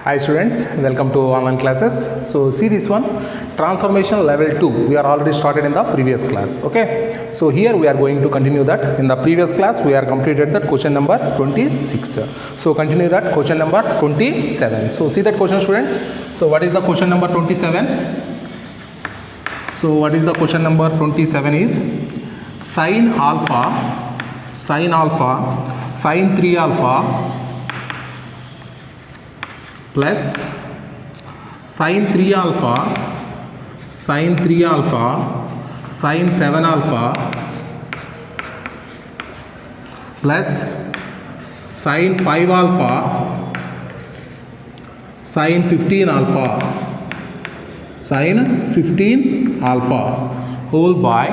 Hi students, welcome to online classes. So see this one, transformation level 2. We are already started in the previous class. Okay. So here we are going to continue that. In the previous class we are completed that question number 26. So continue that question number 27. So see that question students. So what is the question number 27? So what is the question number 27 is sin alpha, sin 3 alpha plus sin 3 alpha, sin 7 alpha plus sin 5 alpha, sin 15 alpha, sin 15 alpha whole by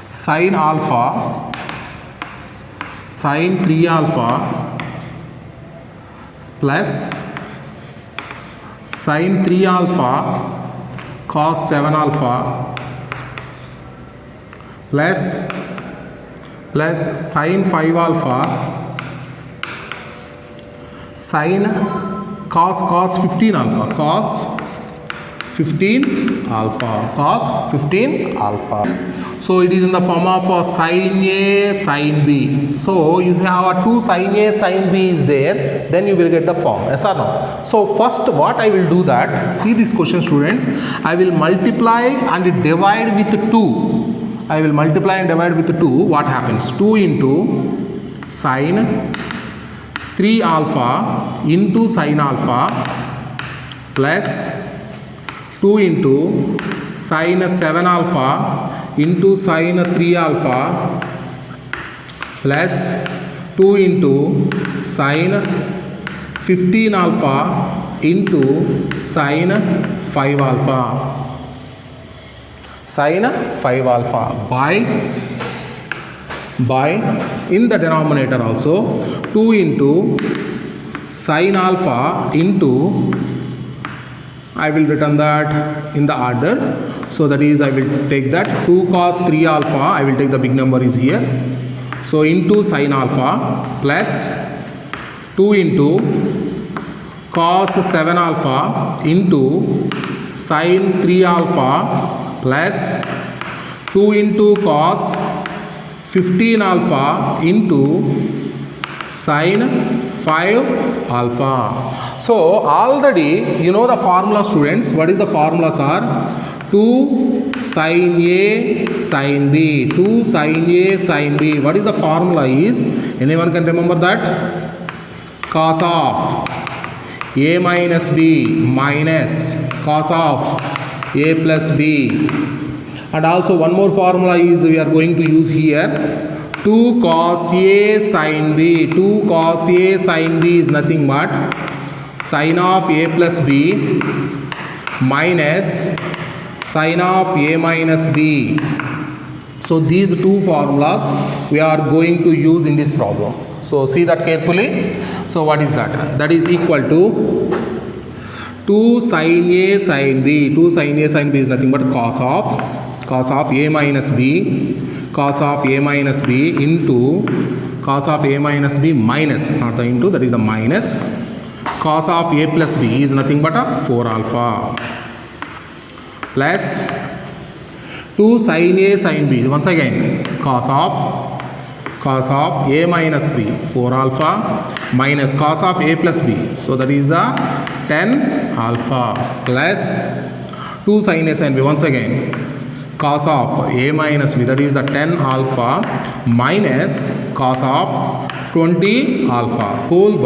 sin alpha, sin 3 alpha plus sin 3 alpha cos 7 alpha plus sin 5 alpha sin cos 15 alpha, cos 15 alpha. So it is in the form of sin A, sin B. So if you have a 2 sin A, sin B is there, then you will get the form. Yes or no? So first what I will do that, see this question students, I will multiply and divide with 2. I will multiply and divide with 2. What happens? 2 into sin 3 alpha into sin alpha plus 2 into sin 7 alpha into sin 3 alpha plus 2 into sin 15 alpha into sin 5 alpha, by in the denominator also 2 into sin alpha into, I will written that in the order. So that is, I will take that 2 cos 3 alpha, I will take the big number is here. So into sin alpha plus 2 into cos 7 alpha into sin 3 alpha plus 2 into cos 15 alpha into sin 5 alpha. So already you know the formula students. What is the formulas are? 2 sin A sin B, 2 sin A sin B. What is the formula is? Anyone can remember that? Cos of A minus B minus cos of A plus B. And also one more formula is we are going to use here. 2 cos A sin B. 2 cos A sin B is nothing but sin of A plus B minus sin of A minus B. So these two formulas we are going to use in this problem. So see that carefully. So what is that? That is equal to 2 sin A sin B. 2 sin A sin B is nothing but cos of A minus B, cos of A minus B into cos of A minus B minus, not the into, that is the minus, cos of A plus B is nothing but a 4 alpha plus 2 sin A sin B, once again cos of A minus B 4 alpha minus cos of A plus B, so that is a 10 alpha plus 2 sin A sin B, once again cos of A minus B, that is the 10 alpha minus cos of 20 alpha whole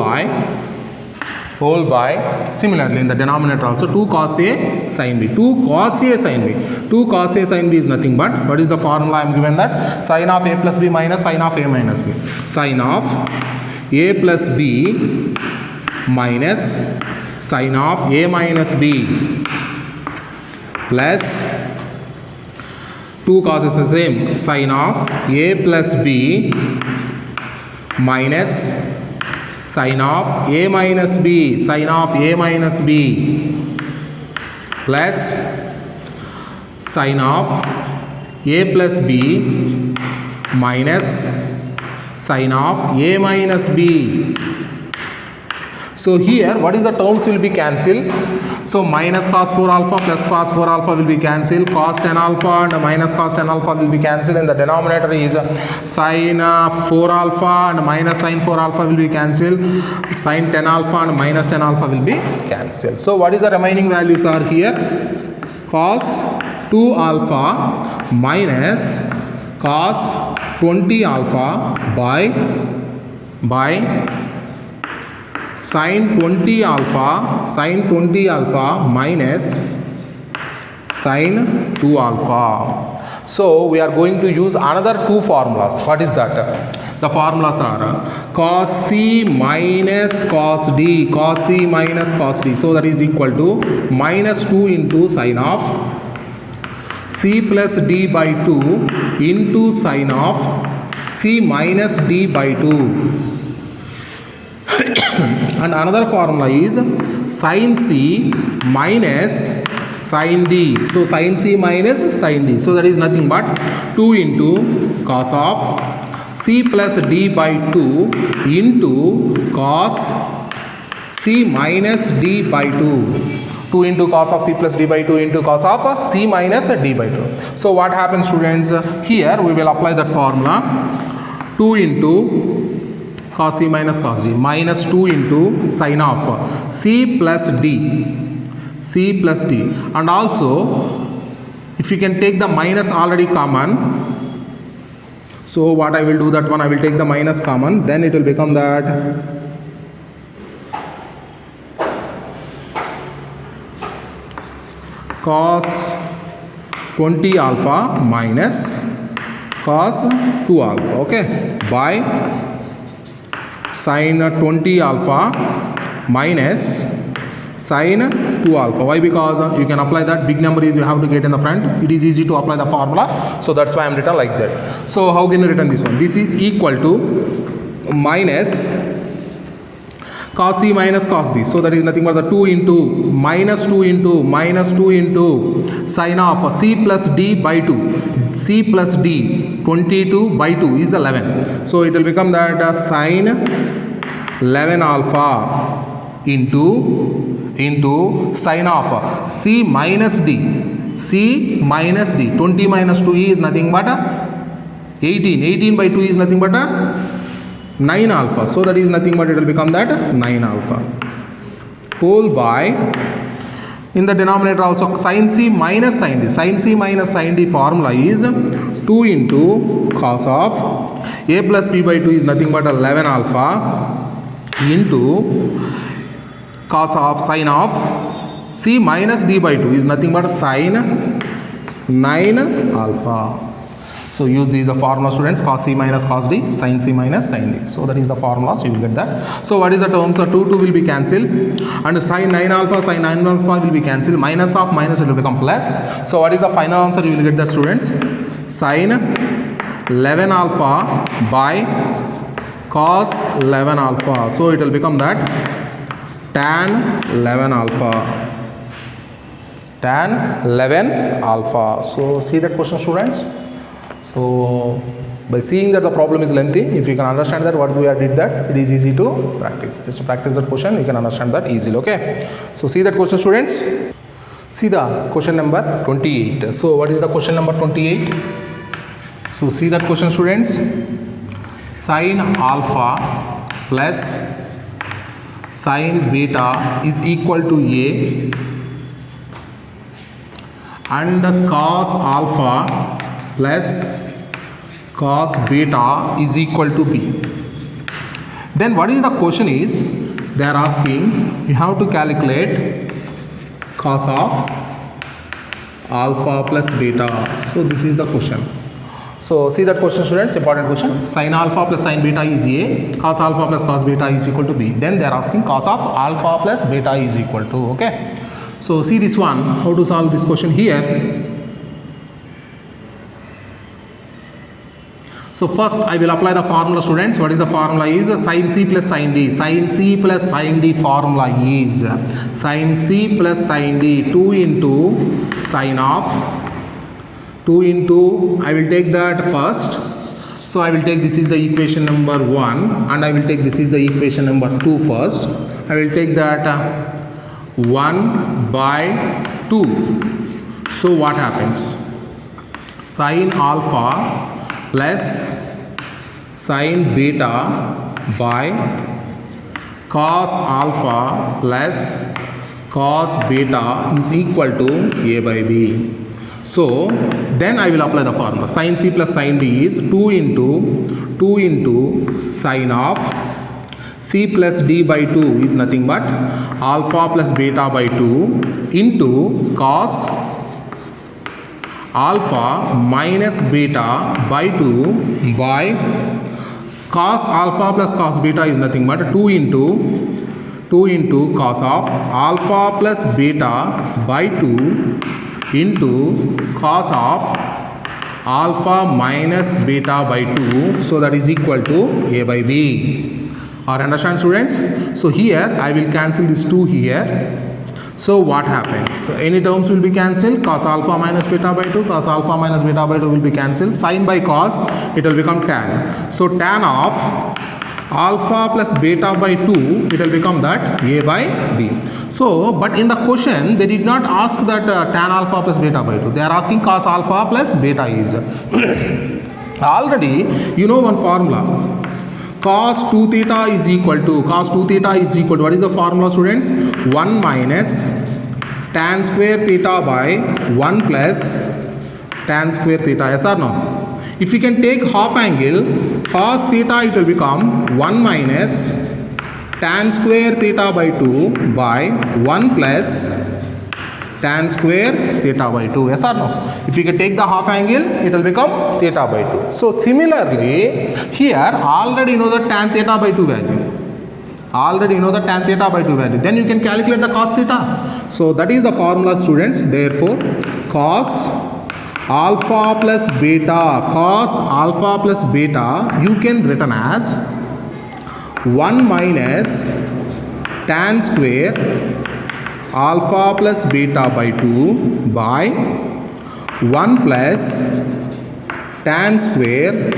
by similarly in the denominator also 2 cos A sin B, 2 cos A sin B. 2 cos A sin B is nothing but, what is the formula I am given that? Sin of A plus B minus sin of A minus B. Sin of A plus B minus sin of A minus B plus 2 cos is the same, sin of A plus B minus sin of A minus B, sin of A minus B plus sin of A plus B minus sin of A minus B So here what is the terms will be cancelled? So minus cos 4 alpha plus cos 4 alpha will be cancelled. Cos 10 alpha and minus cos 10 alpha will be cancelled. And the denominator is sin 4 alpha and minus sin 4 alpha will be cancelled. Sin 10 alpha and minus 10 alpha will be cancelled. So what is the remaining values are here? Cos 2 alpha minus cos 20 alpha by sin 20 alpha minus sin 2 alpha. So we are going to use another two formulas. What is that? The formulas are cos C minus cos D, cos C minus cos D. So that is equal to minus 2 into sin of C plus D by 2 into sin of C minus D by 2. And another formula is sin C minus sin D. So sin C minus sin D. So that is nothing but 2 into cos of C plus D by 2 into cos C minus D by 2. 2 into cos of C plus D by 2 into cos of C minus D by 2. So what happens, students? Here we will apply that formula. 2 into cos C minus cos D minus 2 into sin of C plus D, and also if you can take the minus already common, so what I will do, that one I will take the minus common, then it will become that cos 20 alpha minus cos 2 alpha, okay, by sin 20 alpha minus sin 2 alpha. Why? Because you can apply that big number is you have to get in the front. It is easy to apply the formula. So that's why I am written like that. So how can you written this one? This is equal to minus cos C minus cos D. So that is nothing but the 2 into minus 2 into sin of C plus D by 2. C plus D 22 by 2 is 11. So it will become that sin 11 alpha into sin of C minus D. C minus D. 20 minus 2 is nothing but 18. 18 by 2 is nothing but 9 alpha. So that is nothing but it will become that 9 alpha. Whole by, in the denominator also sin C minus sin D. Sin C minus sin D formula is 2 into cos of A plus B by 2 is nothing but 11 alpha into cos of sin of C minus D by 2 is nothing but sin 9 alpha. So use these formula, students. Cos C minus cos D, sin C minus sin D. So that is the formula. So you will get that. So what is the term? So 2 will be cancelled, and sin 9 alpha will be cancelled. Minus of minus it will become plus. So what is the final answer? You will get that, students. Sin 11 alpha by cos 11 alpha. So it will become that tan 11 alpha. Tan 11 alpha. So see that question, students. So by seeing that the problem is lengthy, if you can understand that what we did that, it is easy to practice. Just to practice that question, you can understand that easily. Okay. So see that question, students. See the question number 28. So what is the question number 28? So see that question, students. Sin alpha plus sin beta is equal to A, and cos alpha plus cos beta is equal to B. Then what is the question is, they are asking you have to calculate cos of alpha plus beta. So this is the question. So see that question, students, important question. Sin alpha plus sin beta is A, cos alpha plus cos beta is equal to B. Then they are asking cos of alpha plus beta is equal to, okay. So see this one, how to solve this question here. So first I will apply the formula, students. What is the formula is sin C plus sin D. Sin C plus sin D formula is sin C plus sin D 2 into sin of 2 into, I will take that first. So I will take this is the equation number 1 and I will take this is the equation number 2 first. I will take that 1 by 2. So what happens? Sin alpha plus sin beta by cos alpha plus cos beta is equal to A by B. So then I will apply the formula. Sin C plus sin D is 2 into sin of C plus D by 2 is nothing but alpha plus beta by 2 into cos alpha minus beta by 2 by cos alpha plus cos beta is nothing but 2 into cos of alpha plus beta by 2 into cos of alpha minus beta by 2. So that is equal to A by B. Or understand, students? So here I will cancel this 2 here. So what happens? Any terms will be cancelled. Cos alpha minus beta by 2, cos alpha minus beta by 2 will be cancelled. Sin by cos, it will become tan. So tan of alpha plus beta by 2, it will become that A by B. So, but in the question, they did not ask that tan alpha plus beta by 2. They are asking cos alpha plus beta is. Already, you know one formula. Cos 2 theta is equal to, what is the formula, students? 1 minus tan square theta by 1 plus tan square theta. Yes or no? If we can take half angle, cos theta, it will become 1 minus tan square theta by 2 by 1 plus tan square theta by 2. Yes or no? If you can take the half angle, it will become theta by 2. So similarly, here already know the tan theta by 2 value. Then you can calculate the cos theta. So that is the formula, students. Therefore, cos alpha plus beta, you can written as 1 minus tan square alpha plus beta by 2 by 1 plus tan square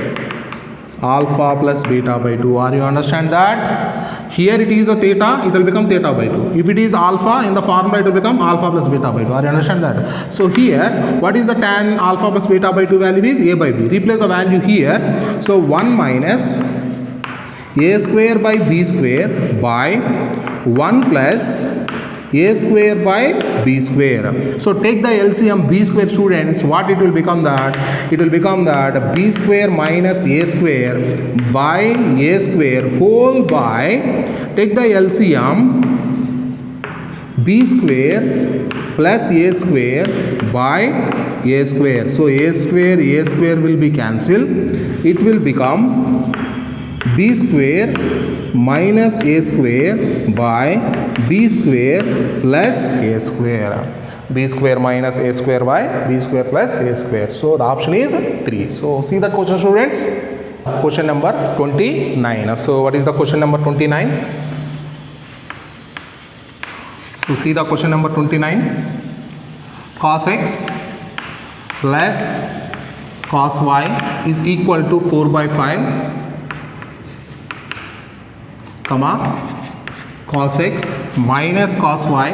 alpha plus beta by 2. Are you understand that? Here it is a theta, it will become theta by 2. If it is alpha, in the formula it will become alpha plus beta by 2. Are you understand that? So here, what is the tan alpha plus beta by 2 value is A by B. Replace the value here. So 1 minus A square by B square by 1 plus A square by B square. So take the LCM B square, students. What it will become that? It will become that B square minus A square by A square whole by, take the LCM B square plus A square by A square. So A square will be cancelled. It will become B square minus A square by B square plus A square. B square minus A square by B square plus A square. So the option is 3. So see that question, students. Question number 29. So what is the question number 29? So see the question number 29. Cos x plus cos y is equal to 4 by 5. Cos x minus cos y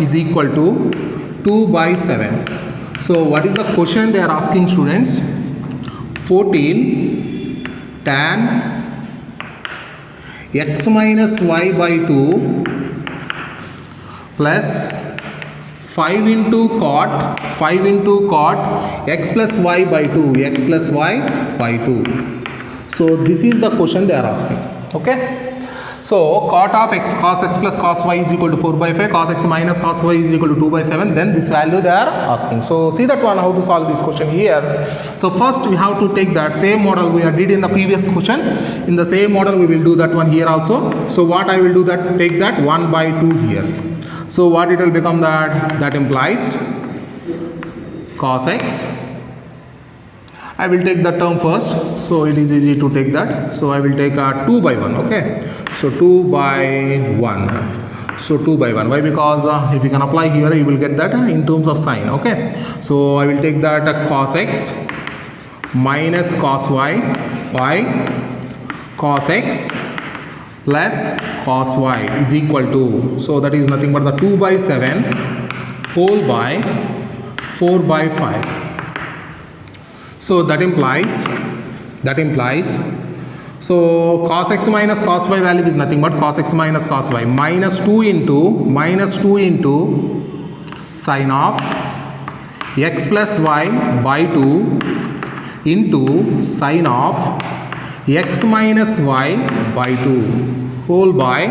is equal to 2 by 7. So what is the question they are asking, students? 14 tan x minus y by 2 plus 5 into cot x plus y by 2. So this is the question they are asking. Okay. So cot of x, cos x plus cos y is equal to 4 by 5. Cos x minus cos y is equal to 2 by 7. Then this value they are asking. So see that one, how to solve this question here. So first we have to take that same model we did in the previous question. In the same model we will do that one here also. So what I will do that, take that 1 by 2 here. So what it will become, that implies cos x. I will take the term first, so it is easy to take that. So I will take 2 by 1. Okay, so 2 by 1. So 2 by 1. Why? Because if you can apply here, you will get that in terms of sign. Okay, so I will take that cos x minus cos y by cos x plus cos y is equal to, so that is nothing but the 2 by 7 whole by 4 by 5. So that implies, so cos x minus cos y value is nothing but cos x minus cos y, minus 2 into sine of x plus y by 2 into sine of x minus y by 2 whole by,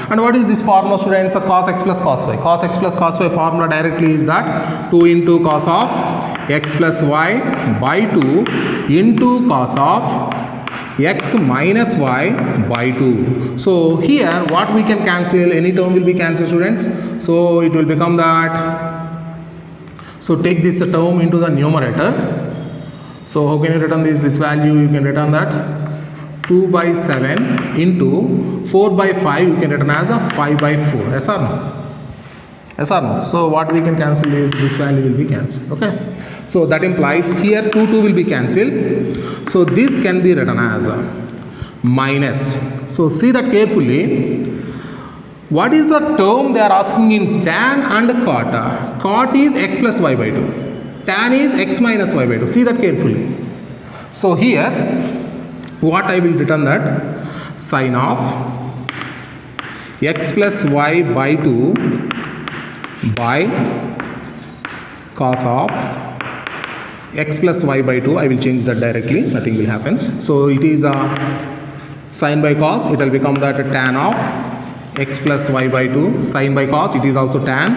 and what is this formula, students? Cos x plus cos y. Cos x plus cos y formula directly is that 2 into cos of x plus y by 2 into cos of x minus y by 2. So here what we can cancel, any term will be cancelled, students. So it will become that, so take this term into the numerator. So how can you return this value? You can return that 2 by 7 into 4 by 5, you can return as a 5 by 4. Yes or no? Yes or no? So what we can cancel is this value will be cancelled. Okay. So that implies here 2 will be cancelled. So this can be written as a minus. So see that carefully. What is the term they are asking in tan and cot? Cot is x plus y by 2. Tan is x minus y by 2. See that carefully. So here what I will return that sine of x plus y by 2 by cos of x plus y by 2. I will change that directly, nothing will happen. So it is a sine by cos, it will become that tan of x plus y by 2, sine by cos, it is also tan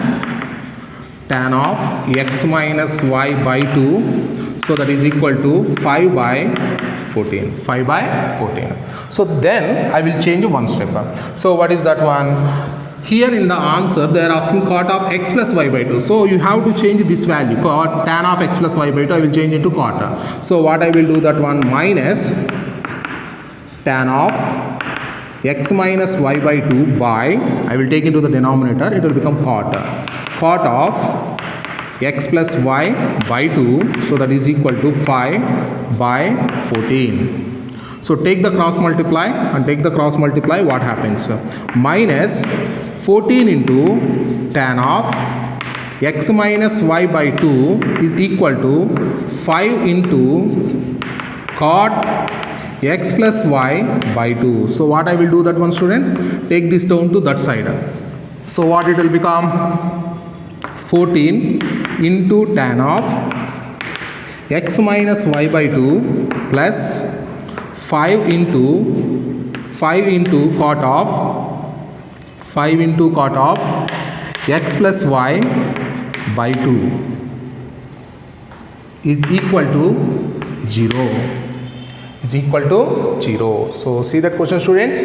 of x minus y by 2, so that is equal to 5 by 14. So then I will change one step. So what is that one? Here in the answer they are asking cot of x plus y by 2. So you have to change this value, cot tan of x plus y by 2, I will change it to cot. So what I will do, that one minus tan of x minus y by 2 by, I will take into the denominator, it will become cot of x plus y by 2, so that is equal to 5 by 14. So take the cross multiply and take the cross multiply, what happens? Minus 14 into tan of x minus y by 2 is equal to 5 into cot x plus y by 2. So what I will do, that one, students, take this term to that side. So what it will become? 14 into tan of x minus y by 2 plus 5 into cot of x plus y by 2 is equal to 0. So see that question, students.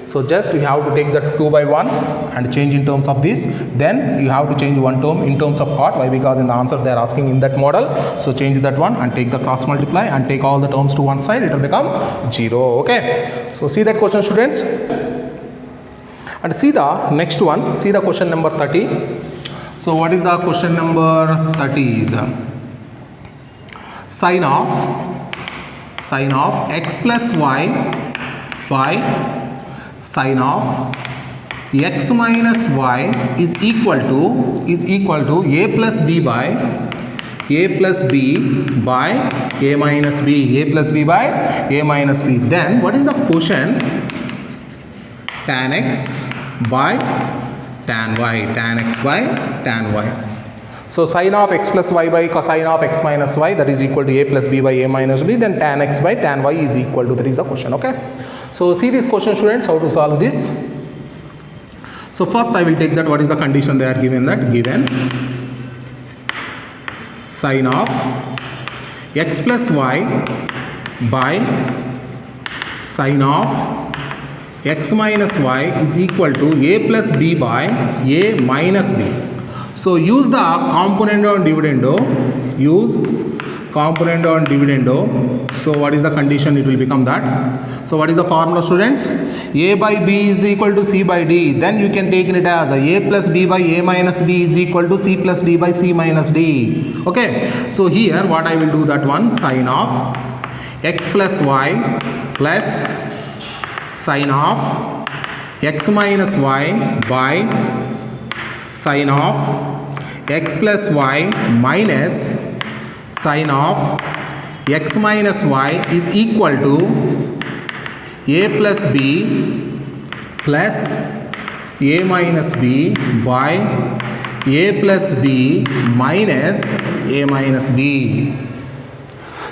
So just you have to take that 2 by 1 and change in terms of this. Then you have to change one term in terms of cot. Why? Because in the answer they are asking in that model. So change that one and take the cross multiply and take all the terms to one side. It will become 0. Okay. So see that question, students. And see the next one. See the question number 30. So what is the question number 30 is? Sine of x plus y by sine of x minus y is equal to a plus b by a minus b. Then what is the quotient? Tan x by tan y. So sine of x plus y by cosine of x minus y, that is equal to a plus b by a minus b. Then tan x by tan y is equal to, that is the question. Okay. So see this question, students, how to solve this. So first I will take that, what is the condition they are given, that given sine of x plus y by sine of x minus y is equal to a plus b by a minus b. So use the componendo and dividendo. Use component on dividendo. So what is the condition? It will become that. So what is the formula, students? A by B is equal to C by D. Then you can take it as A plus B by A minus B is equal to C plus D by C minus D. Okay, so here what I will do, that one, sine of x plus y plus sine of x minus y by sine of x plus y minus sine of x minus y is equal to a plus b plus a minus b by a plus b minus a minus b.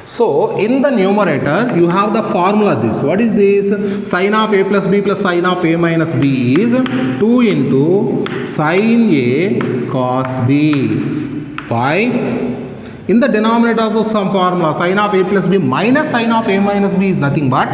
So in the numerator you have the formula this. What is this? Sine of a plus b plus sine of a minus b is 2 into sine a cos b by, in the denominator also some formula, sine of a plus b minus sine of a minus b is nothing but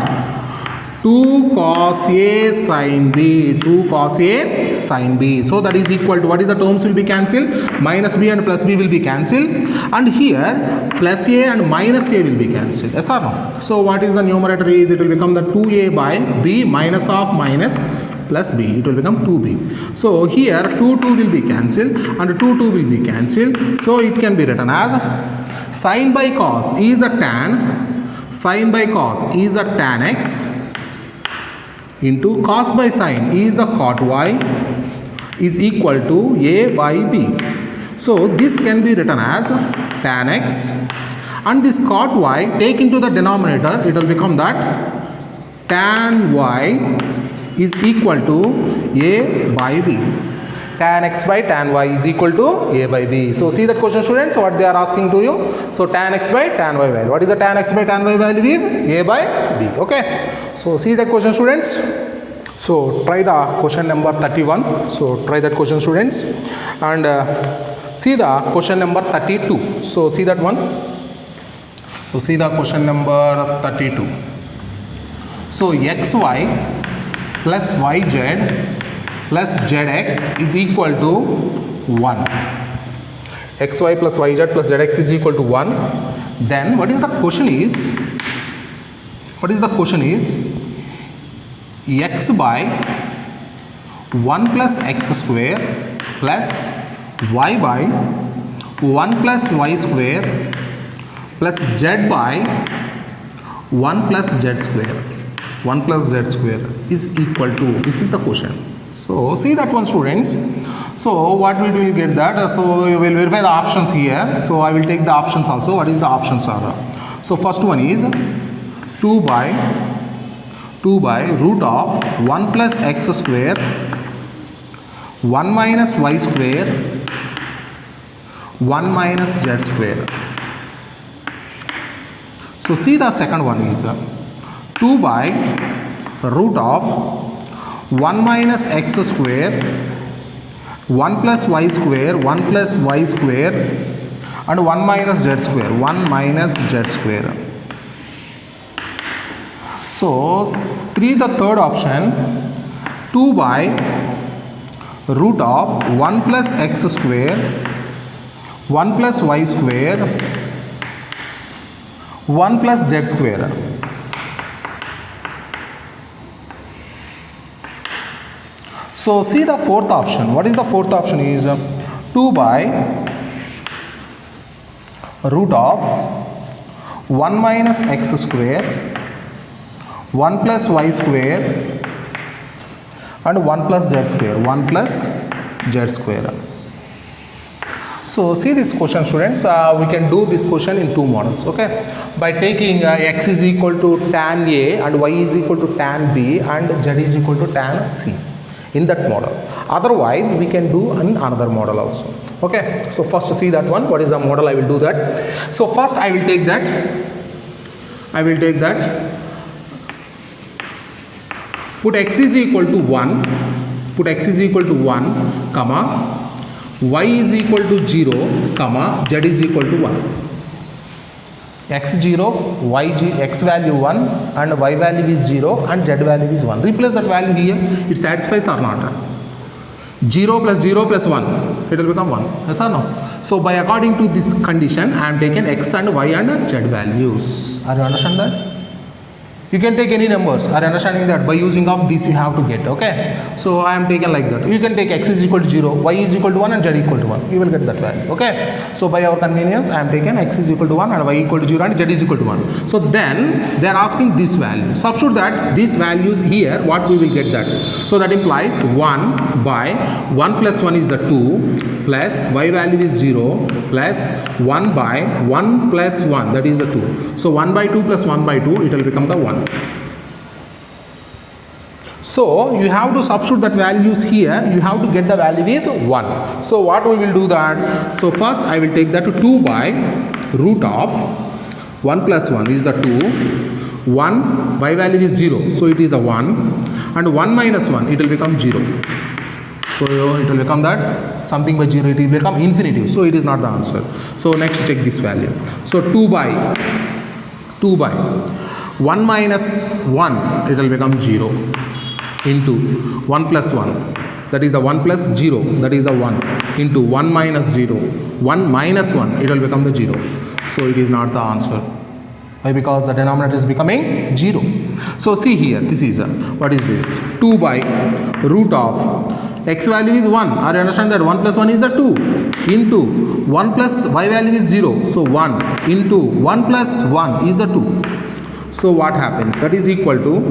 2 cos a sin b, 2 cos a sin b. So that is equal to, what is the terms will be cancelled? Minus b and plus b will be cancelled, and here plus a and minus a will be cancelled. Yes or no? So what is the numerator is? It will become the 2a by b minus of minus plus b. It will become 2b. So here 2 will be cancelled and 2 will be cancelled. So it can be written as sin by cos is a tan, sin by cos is a tan x into cos by sin is a cot y is equal to a by b. So this can be written as tan x, and this cot y take into the denominator, it will become that tan y is equal to a by b. Tan x by tan y is equal to a by b. So see that question, students, what they are asking to you. So tan x by tan y value. What is the tan x by tan y value? Is a by b. Okay. So see that question, students. So try the question number 31. So try that question, students, and see the question number 32. So see that one. So see the question number 32. So xy plus yz plus zx is equal to 1. Xy plus yz plus zx is equal to 1. Then what is the question is? What is the question is? X by 1 plus x square plus y by 1 plus y square plus z by 1 plus z square. 1 plus z square is equal to, this is the question. So see that one, students. So what we will get that, so we will verify the options here. So I will take the options also. What is the options are? So first one is 2 by root of 1 plus x square 1 minus y square 1 minus z square. So see the second one is 2 by root of 1 minus x square 1 plus y square 1 plus y square and 1 minus z square 1 minus z square. So 3, the third option, 2 by root of 1 plus x square 1 plus y square 1 plus z square. So see the fourth option. What is the fourth option is 2 by root of 1 minus x square 1 plus y square and 1 plus z square 1 plus z square. So see this question, students, we can do this question in two models. Okay, by taking x is equal to tan a and y is equal to tan b and z is equal to tan c in that model. Otherwise we can do in another model also. Okay, so first see that one. What is the model? I will do that. So first I will take that put x is equal to 1, comma y is equal to 0, comma z is equal to 1. X 0, x value 1 and y value is 0 and z value is 1. Replace that value here. It satisfies or not? 0 plus 0 plus 1, it will become 1. Yes or no? So by according to this condition, I am taking x and y and z values. Are you understand that? You can take any numbers. Are you understanding that? By using of this you have to get. Okay. So I am taken like that. You can take x is equal to 0, y is equal to 1 and z equal to 1. You will get that value. Okay. So by our convenience I am taken x is equal to 1 and y equal to 0 and z is equal to 1. So then they are asking this value. Substitute that these values here, what we will get that. So that implies 1 by 1 plus 1 is the 2 plus y value is 0 plus 1 by 1 plus 1, that is the 2. So 1 by 2 plus 1 by 2, it will become the 1. So you have to substitute that values here, you have to get the value is 1. So what we will do that? So first I will take that to 2 by root of 1 plus 1 is the 2, 1 y value is 0, so it is a 1, and 1 minus 1, it will become 0. So it will become that something by 0, it will become infinitive. So it is not the answer. So next take this value. So 2 by 1 minus 1, it will become 0 into 1 plus 1, that is the 1 plus 0, that is the 1, into 1 minus 0, 1 minus 1, it will become the 0. So it is not the answer. Why? Because the denominator is becoming 0. So see here, this is what is this? 2 by root of x value is 1. Are you understand that? 1 plus 1 is the 2 into 1 plus y value is 0. So 1 into 1 plus 1 is the 2. So what happens? That is equal to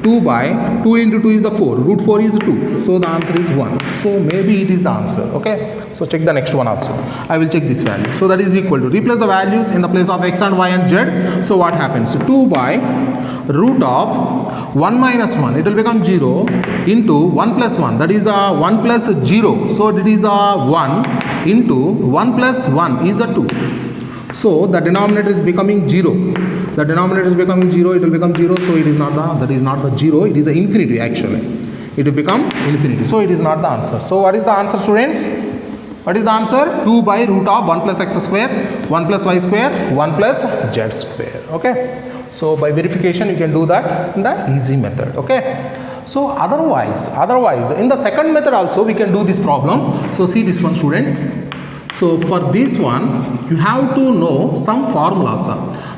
2 by 2 into 2 is the 4. Root 4 is 2. So the answer is 1. So maybe it is the answer. Okay. So check the next one also. I will check this value. So that is equal to, replace the values in the place of x and y and z. So what happens? 2 by root of 1 minus 1, it will become 0 into 1 plus 1, that is 1 plus 0. So it is 1 into 1 plus 1 is a 2. So the denominator is becoming 0. The denominator is becoming 0, it will become 0. So it is not the, that is not the 0, it is the infinity actually. It will become infinity. So it is not the answer. So what is the answer, students? What is the answer? 2 by root of 1 plus x square, 1 plus y square, 1 plus z square. Okay. So by verification you can do that in the easy method. Okay. So otherwise in the second method also we can do this problem. So see this one, students. So for this one you have to know some formulas.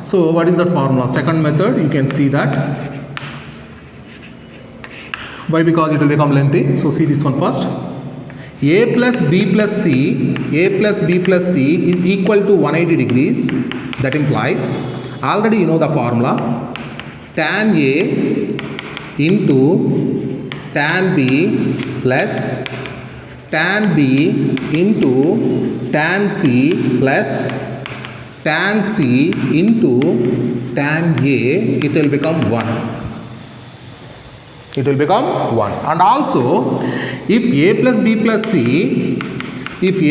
So what is that formula? Second method, you can see that. Why? Because it will become lengthy. So see this one first. A plus B plus C is equal to 180 degrees. That implies, already you know the formula, tan A into tan B plus tan B into tan C plus tan C into tan A, it will become 1. It will become 1. And also, if A plus B plus C is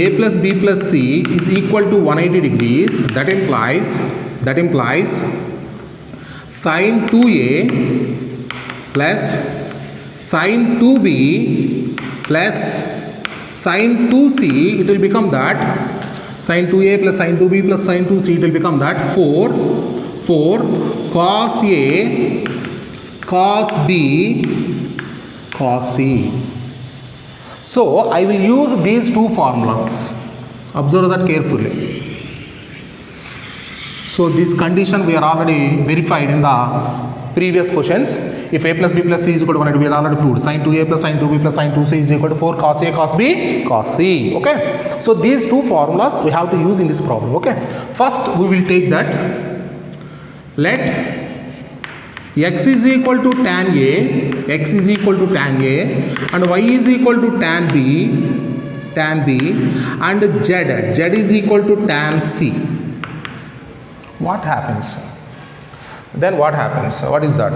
equal to 180 degrees, that implies sin 2A plus sin 2B plus sin 2C, it will become that sin 2A plus sin 2B plus sin 2C, it will become that 4 cos A cos B cos C. So I will use these two formulas. Observe that carefully. So this condition we are already verified in the previous questions. If A plus B plus C is equal to 180, we are already proved. Sin 2A plus sin 2B plus sin 2C is equal to 4 cos A cos B cos C. Okay. So these two formulas we have to use in this problem. Okay. First we will take that. Let x is equal to tan A, and y is equal to tan B, and z is equal to tan C. What happens? Then what happens? What is that?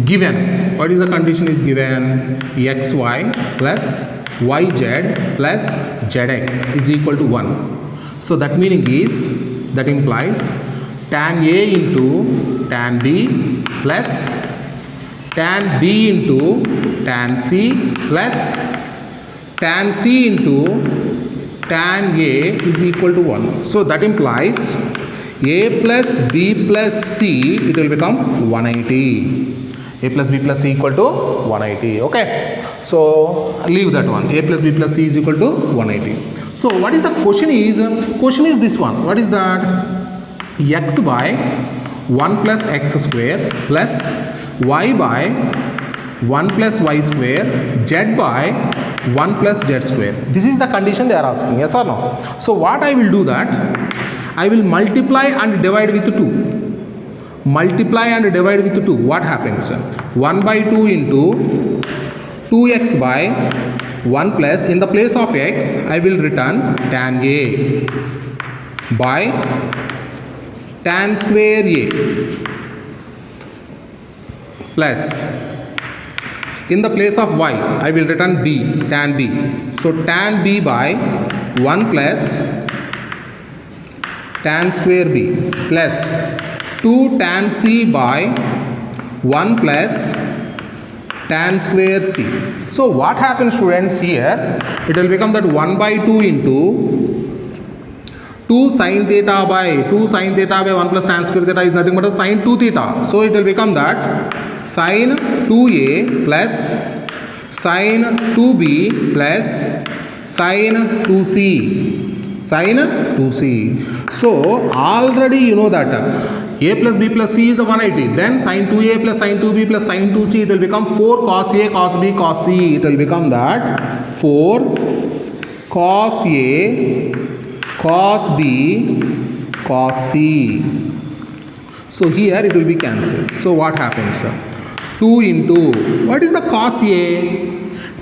Given, what is the condition is given? xy plus yz plus zx is equal to 1. So that meaning is, that implies tan A into tan B plus tan B into tan C plus tan C into tan A is equal to 1. So that implies A plus B plus C, it will become 180. A plus B plus C equal to 180. Okay. So leave that one. A plus B plus C is equal to 180. So what is the question is? Question is this one. What is that? X by 1 plus x square plus y by 1 plus y square, z by 1 plus z square. This is the condition they are asking, yes or no? So what I will do that, I will multiply and divide with 2. Multiply and divide with 2. What happens? 1 by 2 into 2x by 1 plus, in the place of x, I will return tan A by tan square A plus, in the place of y, I will return b, tan b. So tan b by 1 plus tan square b plus 2 tan c by 1 plus tan square c. So what happens, students, here? It will become that 1 by 2 into 2 sin theta by 1 plus tan square theta is nothing but a sin 2 theta. So it will become that sin 2a plus sin 2b plus sin 2c. Sin 2c. So already you know that a plus b plus c is 180. Then sin 2a plus sin 2b plus sin 2c, it will become 4 cos a cos b cos c. It will become that 4 cos a cos b cos c. So here it will be cancelled. So what happens? 2 into, what is the cos a?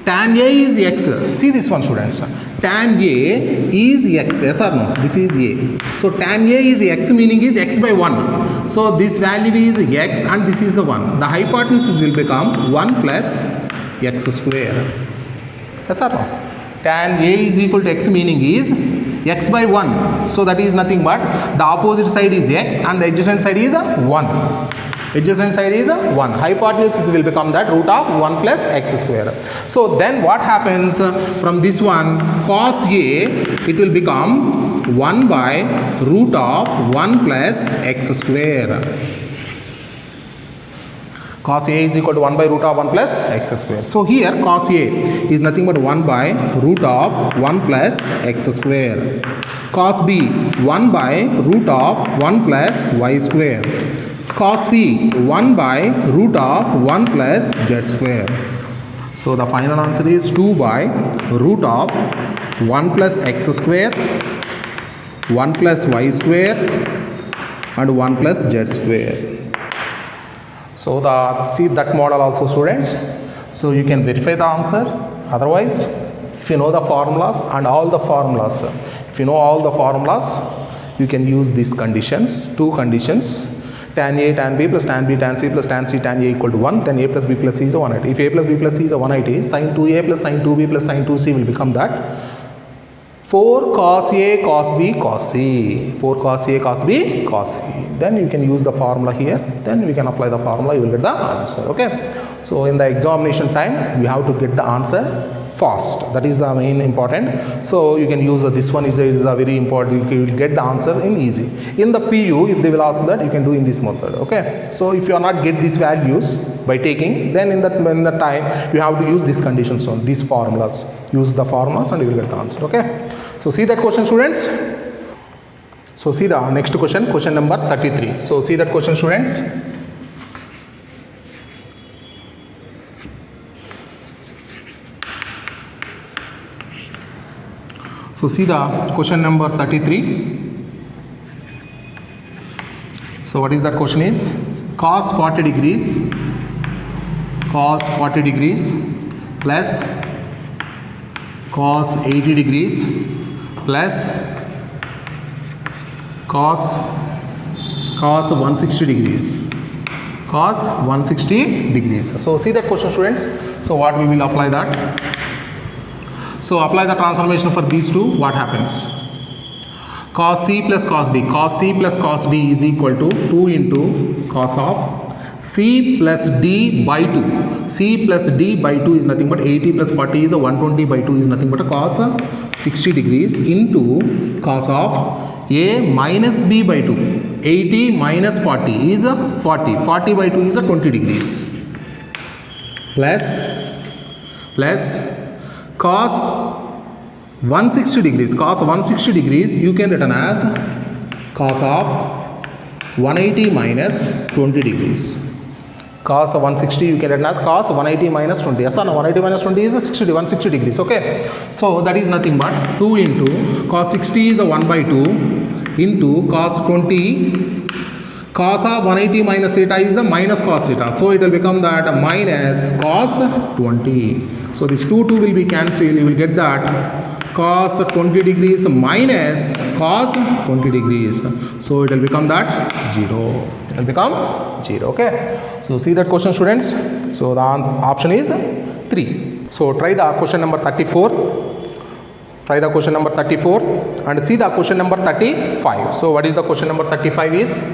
Tan a is x. See this one, students. Tan a is x, yes or no? This is a. So tan a is x, meaning is x by 1. So this value is x and this is the 1. The hypotenuse will become 1 plus x square. Yes or no? Tan a is equal to x, meaning is x by 1. So that is nothing but the opposite side is x and the adjacent side is 1. Adjacent side is 1. Hypotenuse will become that root of 1 plus x square. So then what happens from this one? Cos a, it will become 1 by root of 1 plus x square. Cos a is equal to 1 by root of 1 plus x square. So here cos a is nothing but 1 by root of 1 plus x square. Cos b 1 by root of 1 plus y square. Cos c 1 by root of 1 plus z square. So the final answer is 2 by root of 1 plus x square, 1 plus y square and 1 plus z square. So see that model also, students. So you can verify the answer. Otherwise, if you know the formulas and all the formulas, if you know all the formulas, you can use these conditions, 2 conditions. Tan a, tan b plus tan b, tan c plus tan c, tan a equal to 1. Then a plus b plus c is a 180. If a plus b plus c is a 180, sin 2a plus sin 2b plus sin 2c will become that 4 cos a cos b cos c. 4 cos a cos b cos c. Then you can use the formula here. Then we can apply the formula. You will get the answer. Okay. So in the examination time, we have to get the answer fast. That is the main important. So you can use this one is a very important. You will get the answer in easy. In the PU, if they will ask that, you can do in this method. Okay. So if you are not get these values by taking, then in the time you have to use these conditions on these formulas. Use the formulas and you will get the answer. Okay. So see that question, students. So see the next question, question number 33. So see that question, students. So see the question number 33. So what is that question is? Cos 40 degrees plus cos 80 degrees plus cos 160 degrees. Cos 160 degrees. So see that question, students. So what we will apply that? So apply the transformation for these two. What happens? Cos c plus cos d. Cos c plus cos d is equal to 2 into cos of c plus d by 2. C plus d by 2 is nothing but 80 plus 40 is a 120 by 2 is nothing but a cos 60 degrees into cos of a minus b by 2. 80 minus 40 is a 40. 40 by 2 is a 20 degrees. plus cos 160 degrees. Cos 160 degrees you can written as cos of 180 minus 20 degrees. Cos 160 you can written as cos 180 minus 20. Yes or no? 180 minus 20 is 160 degrees. Okay. So that is nothing but 2 into cos 60 is a 1 by 2 into cos 20. Cos of 180 minus theta is the minus cos theta. So it will become that minus cos 20. So this 2 will be cancelled. You will get that cos 20 degrees minus cos 20 degrees. So it will become that 0. It will become 0. Okay. So see that question, students. So the option is 3. So try the question number 34. Try the question number 34 and see the question number 35. So what is the question number 35 is?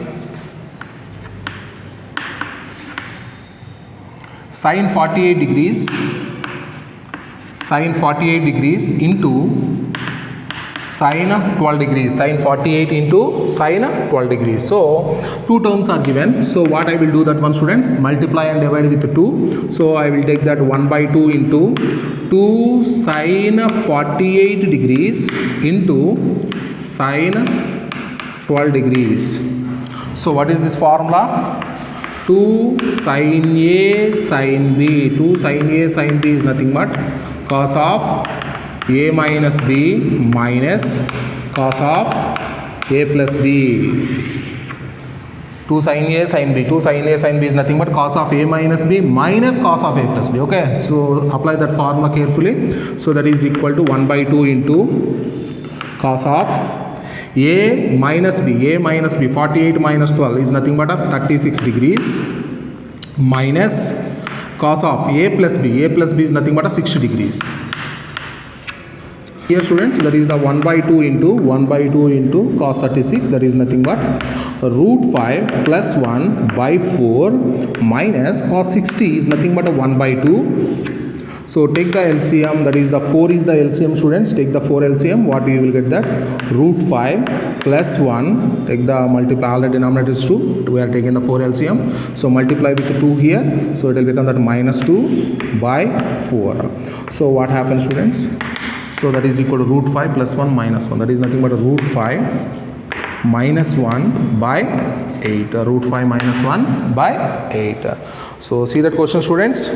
Sin 48 degrees into sin 12 degrees. Sin 48 into sin 12 degrees. So two terms are given. So what I will do that one, students, multiply and divide with 2. So I will take that 1 by 2 into 2 sin 48 degrees into sin 12 degrees. So what is this formula? 2 sin A sin B. 2 sin A sin B is nothing but cos of A minus B minus cos of A plus B. 2 sin A sin B. 2 sin A sin B is nothing but cos of A minus B minus cos of A plus B. Okay. So apply that formula carefully. So that is equal to 1 by 2 into cos of A minus B. A minus B. 48 minus 12 is nothing but a 36 degrees minus cos of A plus B. A plus B is nothing but a 60 degrees. Here, students, that is the 1 by 2 into cos 36, that is nothing but root 5 plus 1 by 4 minus cos 60 is nothing but a 1 by 2. So take the LCM, that is the 4 is the LCM, students. Take the 4 LCM, what you will get that? Root 5 plus 1, take the multiply, all the denominator is 2. We are taking the 4 LCM. So multiply with 2 here. So it will become that minus 2 by 4. So what happens, students? So that is equal to root 5 plus 1 minus 1. That is nothing but a root 5 minus 1 by 8. Root 5 minus 1 by 8. So see that question, students.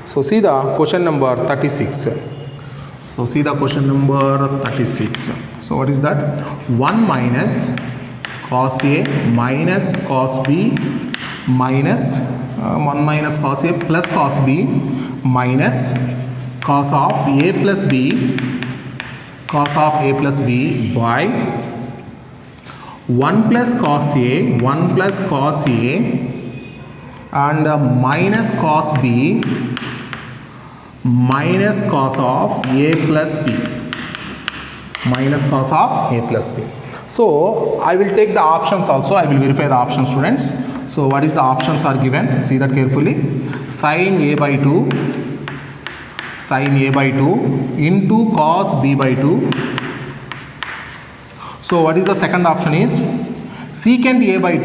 So see the question number 36. So see the question number 36. So what is that? 1 minus cos A minus cos B minus 1 minus cos A plus cos B minus cos of A plus B by 1 plus cos A and minus cos B minus cos of A plus B. So I will take the options also. I will verify the options, students. So what is the options are given? See that carefully. Sin A by 2 into cos B by 2. So what is the second option is secant A by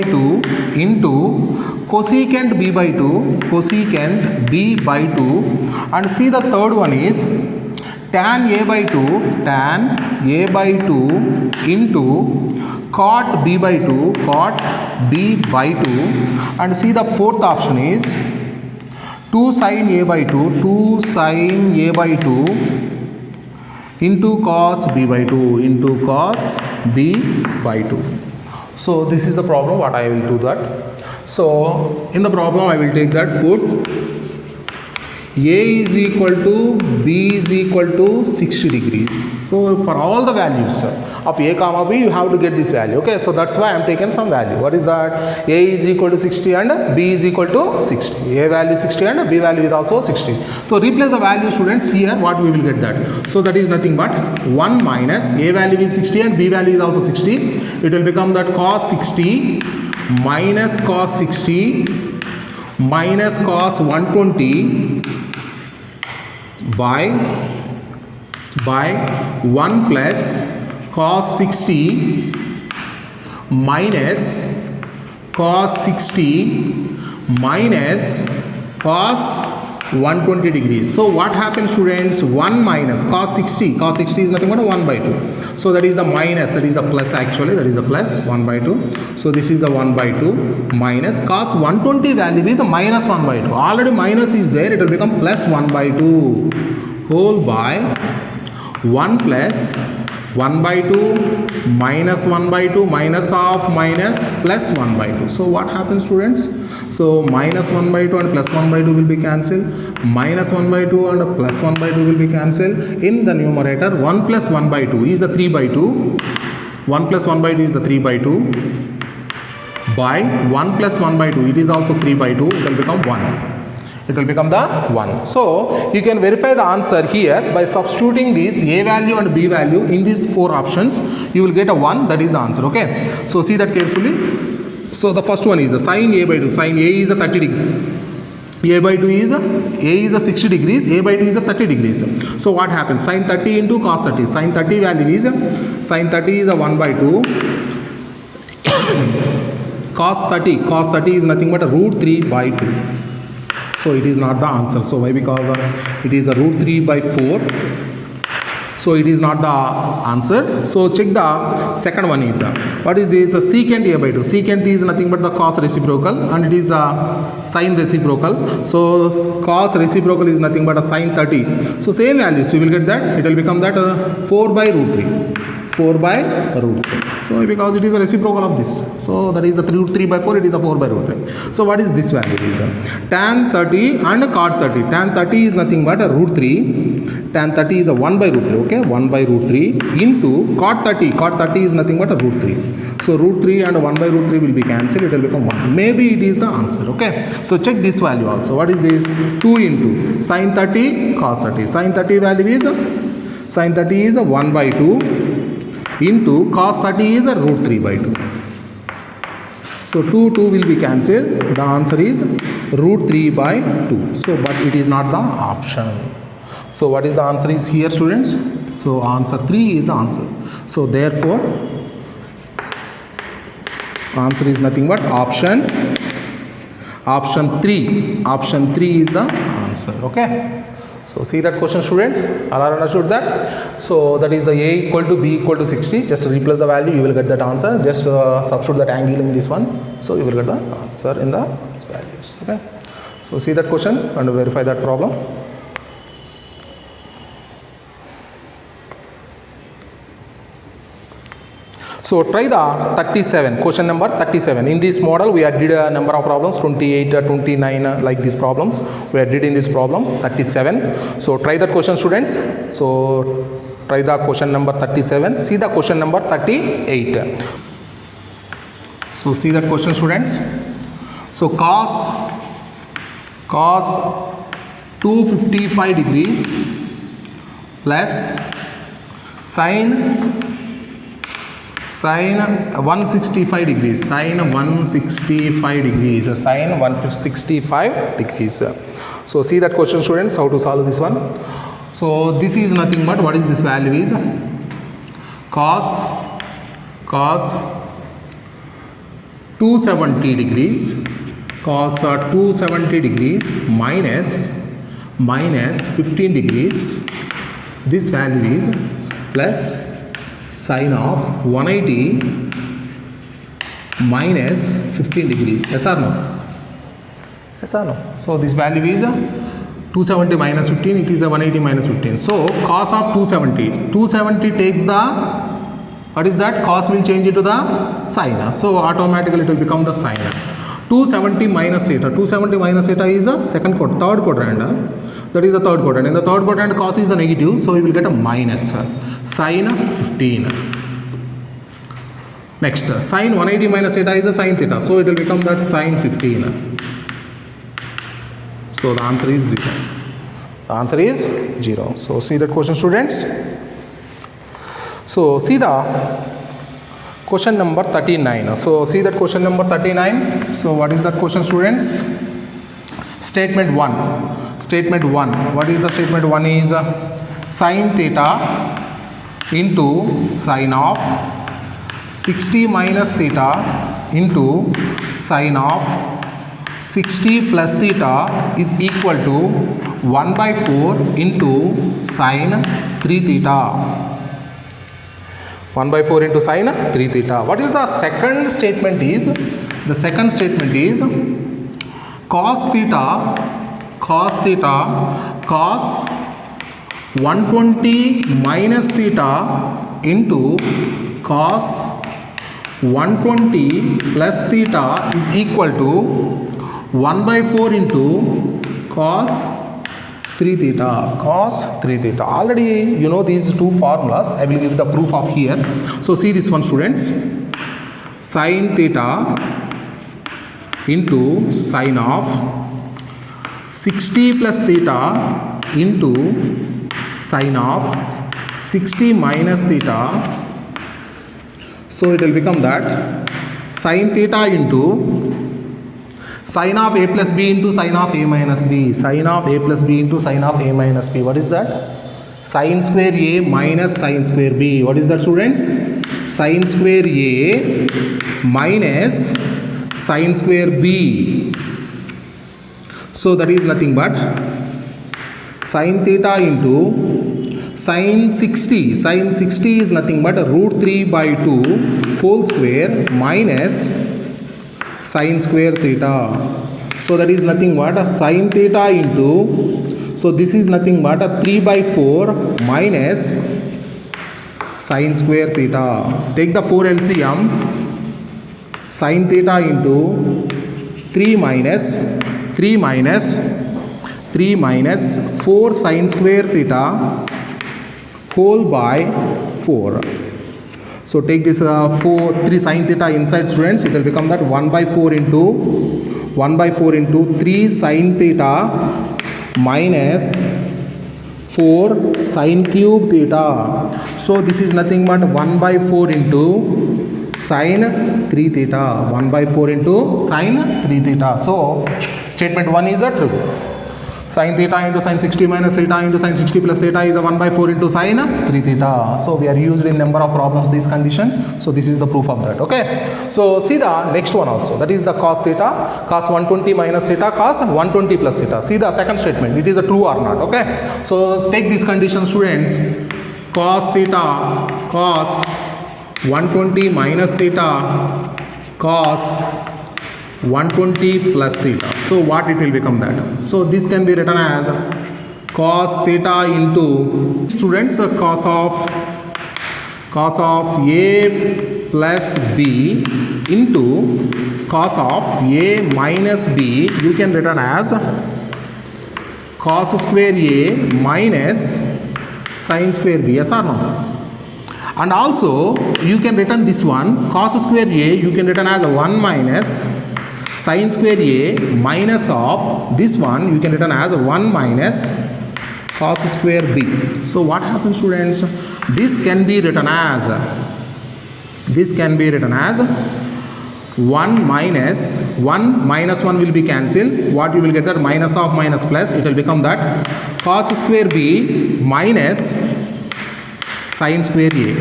2 into cosecant B by 2 and see the third one is tan A by 2 into cot B by 2 and see the fourth option is 2 sin A by 2 into cos B by 2 So this is the problem what I will do that. So in the problem I will take that, put A is equal to B is equal to 60 degrees. So for all the values of A comma B you have to get this value. Okay, so that's why I am taking some value. What is that? A is equal to 60 and B is equal to 60. A value 60 and B value is also 60. So replace the value, students, here what we will get that. So that is nothing but 1 minus A value is 60 and B value is also 60. It will become that cos 60 minus cos 60 minus cos 120 by 1 plus cos 60 minus cos 60 minus cos 120 degrees. So what happens, students? 1 minus cos 60 is nothing but 1 by 2. So that is the minus, that is the plus actually, that is the plus 1 by 2. So this is the 1 by 2 minus cos 120 value is a minus 1 by 2. Already minus is there, it will become plus 1 by 2 whole by 1 plus 1 by 2 minus 1 by 2 minus of minus plus 1 by 2. So what happens, students? So minus 1 by 2 and plus 1 by 2 will be cancelled. Minus 1 by 2 and plus 1 by 2 will be cancelled. In the numerator, 1 plus 1 by 2 is the 3 by 2. 1 plus 1 by 2 is the 3 by 2. By 1 plus 1 by 2, it is also 3 by 2. It will become 1. It will become the 1. So you can verify the answer here by substituting this A value and B value in these 4 options. You will get a 1. That is the answer. Okay. So see that carefully. So the first one is the sin A by 2. Sin A is a 30 degree. A by 2 is a 60 degrees. A by 2 is a 30 degrees. So what happens? Sin 30 into cos 30. Sin 30 value is sin 30 is a 1 by 2. Cos 30 is nothing but a root 3 by 2. So it is not the answer. So why? Because it is a root 3 by 4. So it is not the answer. So check the second one is what is this? Secant A by 2. Secant is nothing but the cos reciprocal and it is a sin reciprocal. So cos reciprocal is nothing but a sin 30. So same values you will get that. It will become that 4 by root 3. 4 by root 3. So because it is a reciprocal of this. So that is the root 3 by 4. It is a 4 by root 3. So what is this value? It is tan 30 and cot 30. Tan 30 is nothing but a root 3. Tan 30 is a 1 by root 3, okay, 1 by root 3 into cot 30. Cot 30 is nothing but a root 3. So root 3 and 1 by root 3 will be cancelled. It will become 1. Maybe it is the answer, okay. So check this value also. What is this? 2 into sin 30 cos 30. Sin 30 value is sin 30 is a 1 by 2 into cos 30 is a root 3 by 2. So 2 will be cancelled. The answer is root 3 by 2. So but it is not the option. So what is the answer is here, students? So answer 3 is the answer. So therefore answer is nothing but option 3. Option 3 is the answer. Okay. So see that question, students. All are understood that? So that is the A equal to B equal to 60. Just replace the value, you will get that answer. Just substitute that angle in this one. So you will get the answer in the values. Okay. So see that question and verify that problem. So try the 37, question number 37. In this model, we had did a number of problems, 28, 29, like these problems. We had did in this problem, 37. So try that question, students. So try the question number 37. See the question number 38. So see that question, students. So cos 255 degrees plus sin 165 degrees, sin 165 degrees. So see that question, students, how to solve this one. So this is nothing but what is this value is cos 270 degrees, cos 270 degrees minus 15 degrees. This value is plus sin of 180 minus 15 degrees. Yes or no? Yes or no? So this value is 270 minus 15. It is a 180 minus 15. So cos of 270 takes the, what is that? Cos will change into the sin. So automatically it will become the sin. 270 minus theta. 270 minus theta is a third quadrant. That is the third quadrant. In the third quadrant, cos is a negative, so we will get a minus sin 15. Next, sin 180 minus theta is a sin theta, so it will become that sin 15. So the answer is 0. The answer is 0. So see that question, students. So see the question number 39. So see that question number 39. So what is that question, students? Statement 1. Statement 1. What is the statement 1 is sin theta into sine of 60 minus theta into sine of 60 plus theta is equal to 1 by 4 into sine 3 theta. 1 by 4 into sine 3 theta. What is the second statement is? The second statement is cos theta cos 120 minus theta into cos 120 plus theta is equal to 1 by 4 into cos 3 theta. Cos 3 theta. Already you know these two formulas. I will give the proof of here. So see this one, students. Sin theta into sine of 60 plus theta into sine of 60 minus theta. So it will become that sin theta into sine of a plus b into sine of a minus b. Sine of a plus b into sine of a minus b. What is that? Sin square a minus sin square b. What is that, students? Sin square a minus sin square b. So that is nothing but sin theta into sin 60. Sin 60 is nothing but root 3 by 2 whole square minus sin square theta. So that is nothing but sin theta into, so this is nothing but 3 by 4 minus sin square theta. Take the 4 LCM. Sin theta into 3 minus 4 sin square theta whole by 4. So take this 3 sin theta inside, students. It will become that 1 by 4 into 3 sin theta minus 4 sin cube theta. So this is nothing but 1 by 4 into sin 3 theta. 1 by 4 into sin 3 theta. So statement 1 is a true. Sin theta into sin 60 minus theta into sin 60 plus theta is a 1 by 4 into sin 3 theta. So we are used in number of problems this condition. So this is the proof of that. Okay. So see the next one also. That is the cos theta, cos 120 minus theta, cos 120 plus theta. See the second statement. It is a true or not. Okay. So take this condition, students. Cos theta, cos 120 minus theta, cos 120 plus theta. So what it will become that? So this can be written as cos theta into, students, cos of a plus b into cos of a minus b. You can written as cos square a minus sin square b. Yes or no? And also you can written this one, cos square a, you can written as 1 minus sin square a minus of this one, you can written as 1 minus cos square b. So what happens, students? This can be written as 1 minus 1 will be cancelled. What you will get, that minus of minus plus, it will become that cos square b minus sin square a.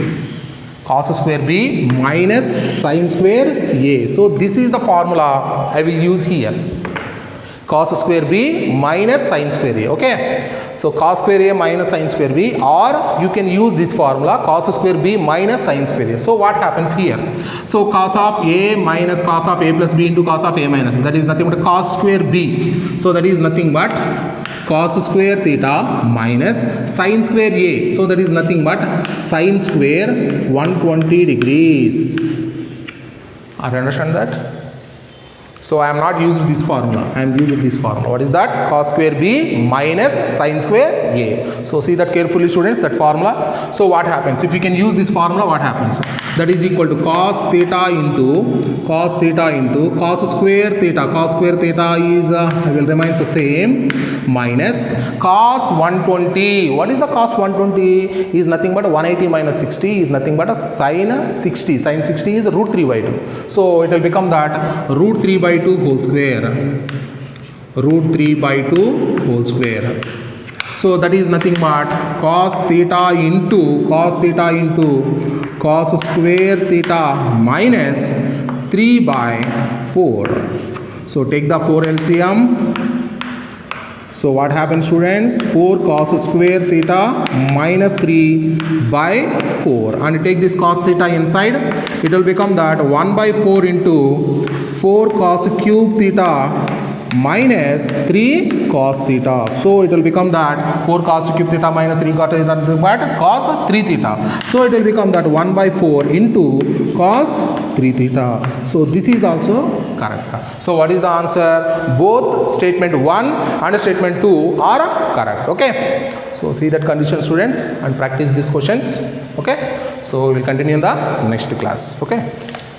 Cos square b minus sin square a. So this is the formula I will use here. Cos square b minus sin square a. Okay. So cos square a minus sin square b, or you can use this formula cos square b minus sin square a. So what happens here? So cos of a minus cos of a plus b into cos of a minus b, that is nothing but cos square b. So that is nothing but cos square theta minus sin square a. So that is nothing but sin square 120 degrees. Are you understand that? So I am not using this formula. I am using this formula. What is that? Cos square b minus sin square a. So see that carefully, students, that formula. So what happens? If you can use this formula, what happens? That is equal to cos theta into cos square theta. Cos square theta is remains the same minus cos 120. What is the cos 120? Is nothing but 180 minus 60 is nothing but a sin 60. Sin 60 is root 3 by 2. So it will become that root 3 by 2 whole square. Root 3 by 2 whole square. So that is nothing but cos theta into cos square theta minus 3 by 4. So take the 4 LCM. So what happens, students? 4 cos square theta minus 3 by 4, and take this cos theta inside. It will become that 1 by 4 into 4 cos cube theta minus 3 cos theta. So it will become that 4 cos cube theta minus 3 cos theta, but cos 3 theta. So it will become that 1 by 4 into cos 3 theta. So this is also correct. So what is the answer? Both statement 1 and statement 2 are correct. Okay. So see that condition, students, and practice these questions. Okay. So we will continue in the next class. Okay.